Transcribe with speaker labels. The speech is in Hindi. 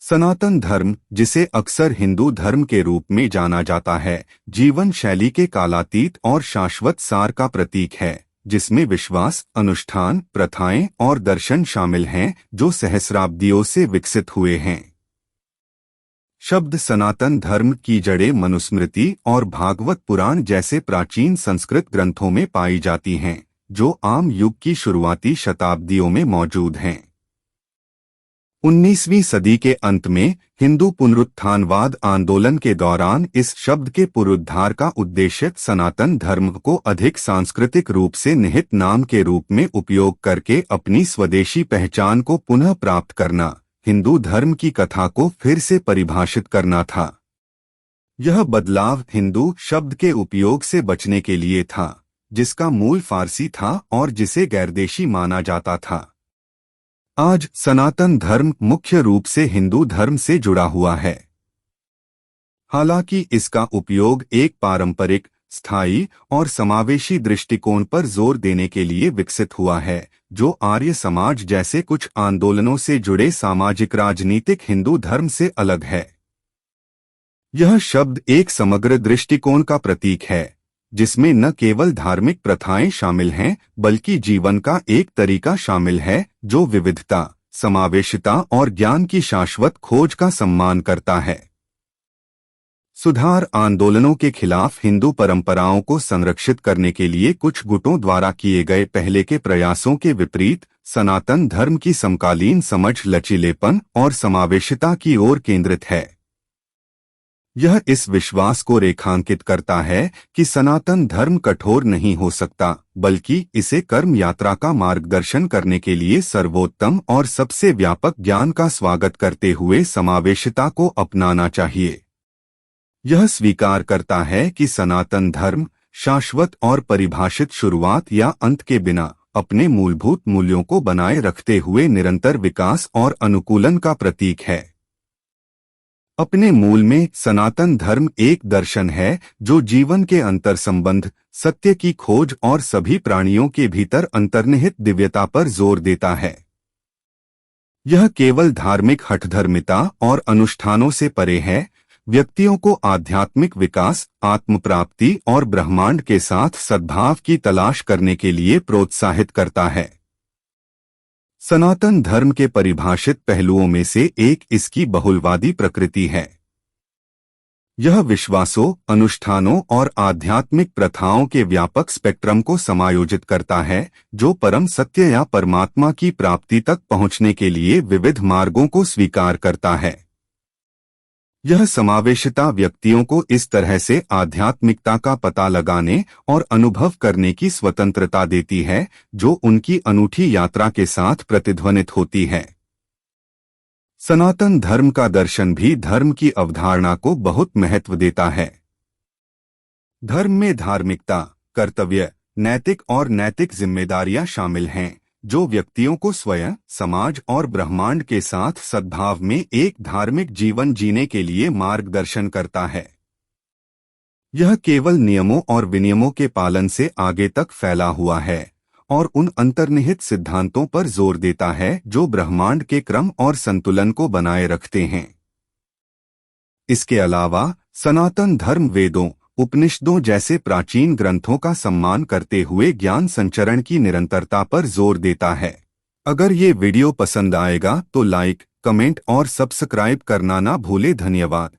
Speaker 1: सनातन धर्म, जिसे अक्सर हिंदू धर्म के रूप में जाना जाता है, जीवन शैली के कालातीत और शाश्वत सार का प्रतीक है, जिसमें विश्वास, अनुष्ठान, प्रथाएं और दर्शन शामिल हैं जो सहस्राब्दियों से विकसित हुए हैं। शब्द सनातन धर्म की जड़ें मनुस्मृति और भागवत पुराण जैसे प्राचीन संस्कृत ग्रंथों में पाई जाती हैं, जो आम युग की शुरुआती शताब्दियों में मौजूद हैं। 19वीं सदी के अंत में हिंदू पुनरुत्थानवाद आंदोलन के दौरान इस शब्द के पुनरुद्धार का उद्देश्य सनातन धर्म को अधिक सांस्कृतिक रूप से निहित नाम के रूप में उपयोग करके अपनी स्वदेशी पहचान को पुनः प्राप्त करना, हिंदू धर्म की कथा को फिर से परिभाषित करना था। यह बदलाव हिंदू शब्द के उपयोग से बचने के लिए था, जिसका मूल फारसी था और जिसे गैरदेशी माना जाता था। आज सनातन धर्म मुख्य रूप से हिंदू धर्म से जुड़ा हुआ है। हालांकि इसका उपयोग एक पारंपरिक, स्थायी और समावेशी दृष्टिकोण पर जोर देने के लिए विकसित हुआ है, जो आर्य समाज जैसे कुछ आंदोलनों से जुड़े सामाजिक राजनीतिक हिंदू धर्म से अलग है। यह शब्द एक समग्र दृष्टिकोण का प्रतीक है, जिसमें न केवल धार्मिक प्रथाएं शामिल हैं, बल्कि जीवन का एक तरीका शामिल है जो विविधता, समावेशिता और ज्ञान की शाश्वत खोज का सम्मान करता है। सुधार आंदोलनों के खिलाफ हिंदू परंपराओं को संरक्षित करने के लिए कुछ गुटों द्वारा किए गए पहले के प्रयासों के विपरीत, सनातन धर्म की समकालीन समझ लचीलेपन और समावेशिता की ओर केंद्रित है। यह इस विश्वास को रेखांकित करता है कि सनातन धर्म कठोर नहीं हो सकता, बल्कि इसे कर्म यात्रा का मार्गदर्शन करने के लिए सर्वोत्तम और सबसे व्यापक ज्ञान का स्वागत करते हुए समावेशिता को अपनाना चाहिए। यह स्वीकार करता है कि सनातन धर्म शाश्वत और परिभाषित शुरुआत या अंत के बिना अपने मूलभूत मूल्यों को बनाए रखते हुए निरंतर विकास और अनुकूलन का प्रतीक है। अपने मूल में सनातन धर्म एक दर्शन है जो जीवन के अंतर संबंध, सत्य की खोज और सभी प्राणियों के भीतर अंतर्निहित दिव्यता पर जोर देता है। यह केवल धार्मिक हठधर्मिता और अनुष्ठानों से परे है, व्यक्तियों को आध्यात्मिक विकास, आत्म प्राप्ति और ब्रह्मांड के साथ सद्भाव की तलाश करने के लिए प्रोत्साहित करता है। सनातन धर्म के परिभाषित पहलुओं में से एक इसकी बहुलवादी प्रकृति है। यह विश्वासों, अनुष्ठानों और आध्यात्मिक प्रथाओं के व्यापक स्पेक्ट्रम को समायोजित करता है, जो परम सत्य या परमात्मा की प्राप्ति तक पहुंचने के लिए विविध मार्गों को स्वीकार करता है। यह समावेशिता व्यक्तियों को इस तरह से आध्यात्मिकता का पता लगाने और अनुभव करने की स्वतंत्रता देती है, जो उनकी अनूठी यात्रा के साथ प्रतिध्वनित होती है। सनातन धर्म का दर्शन भी धर्म की अवधारणा को बहुत महत्व देता है। धर्म में धार्मिकता, कर्तव्य, नैतिक और नैतिक जिम्मेदारियां शामिल हैं, जो व्यक्तियों को स्वयं, समाज और ब्रह्मांड के साथ सद्भाव में एक धार्मिक जीवन जीने के लिए मार्गदर्शन करता है। यह केवल नियमों और विनियमों के पालन से आगे तक फैला हुआ है और उन अंतर्निहित सिद्धांतों पर जोर देता है जो ब्रह्मांड के क्रम और संतुलन को बनाए रखते हैं। इसके अलावा सनातन धर्म वेदों, उपनिषदों जैसे प्राचीन ग्रंथों का सम्मान करते हुए ज्ञान संचरण की निरंतरता पर जोर देता है। अगर ये वीडियो पसंद आएगा तो लाइक, कमेंट और सब्सक्राइब करना ना भूले। धन्यवाद।